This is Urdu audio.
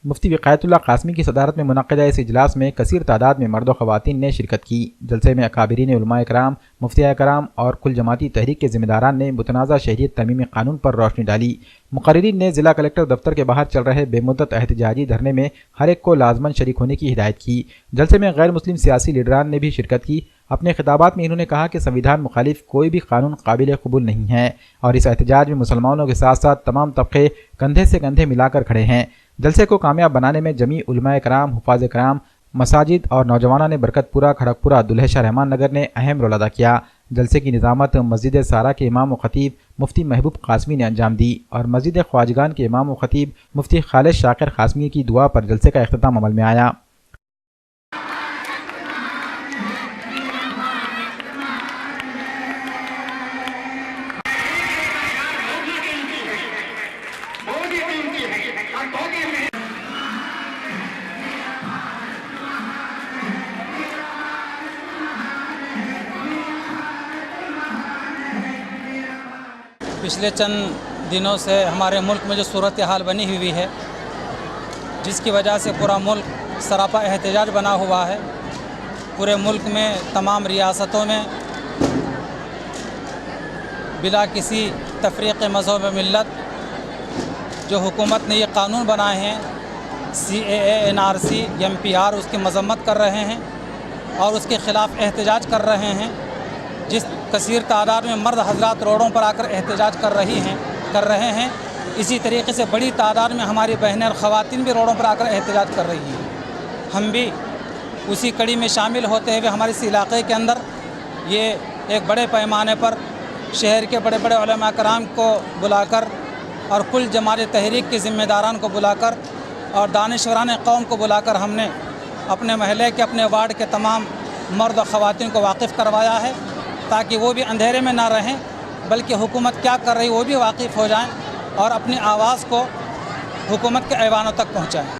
مفتی وقایت اللہ قاسمی کی صدارت میں منعقدہ اس اجلاس میں کثیر تعداد میں مرد و خواتین نے شرکت کی۔ جلسے میں اکابرین علماء کرام، مفتیان کرام اور کل جماعتی تحریک کے ذمہ داران نے متنازع شہریت ترمیمی قانون پر روشنی ڈالی۔ مقررین نے ضلع کلکٹر دفتر کے باہر چل رہے بے مدت احتجاجی دھرنے میں ہر ایک کو لازماً شریک ہونے کی ہدایت کی۔ جلسے میں غیر مسلم سیاسی لیڈران نے بھی شرکت کی۔ اپنے خطابات میں انہوں نے کہا کہ سنویدھان مخالف کوئی بھی قانون قابل قبول نہیں ہے اور اس احتجاج میں مسلمانوں کے ساتھ ساتھ تمام طبقے کندھے سے کندھے ملا کر کھڑے ہیں۔ جلسے کو کامیاب بنانے میں جمیع علماء کرام، حفاظ کرام، مساجد اور نوجوانوں نے برکت پورہ، کھڑگپورہ، دلہے شاہ رحمان نگر نے اہم رول ادا کیا۔ جلسے کی نظامت مسجد سارا کے امام و خطیب مفتی محبوب قاسمی نے انجام دی اور مسجد خواجگان کے امام و خطیب مفتی خالد شاکر قاسمی کی دعا پر جلسے کا اختتام عمل میں آیا۔ پچھلے چند دنوں سے ہمارے ملک میں جو صورتحال بنی ہوئی ہے، جس کی وجہ سے پورا ملک سراپا احتجاج بنا ہوا ہے۔ پورے ملک میں تمام ریاستوں میں بلا کسی تفریق مذہب و ملت جو حکومت نے یہ قانون بنائے ہیں CAA NRC MPR اس کی مذمت کر رہے ہیں اور اس کے خلاف احتجاج کر رہے ہیں۔ جس کثیر تعداد میں مرد حضرات روڈوں پر آ کر احتجاج کر رہے ہیں، اسی طریقے سے بڑی تعداد میں ہماری بہنیں اور خواتین بھی روڈوں پر آ کر احتجاج کر رہی ہیں۔ ہم بھی اسی کڑی میں شامل ہوتے ہوئے ہمارے اس علاقے کے اندر یہ ایک بڑے پیمانے پر شہر کے بڑے بڑے علماء کرام کو بلا کر اور کل جماعت تحریک کے ذمہ داران کو بلا کر اور دانشوران قوم کو بلا کر ہم نے اپنے محلے کے، اپنے وارڈ کے تمام مرد و خواتین کو واقف کروایا ہے تاکہ وہ بھی اندھیرے میں نہ رہیں بلکہ حکومت کیا کر رہی وہ بھی واقف ہو جائیں اور اپنی آواز کو حکومت کے ایوانوں تک پہنچائیں۔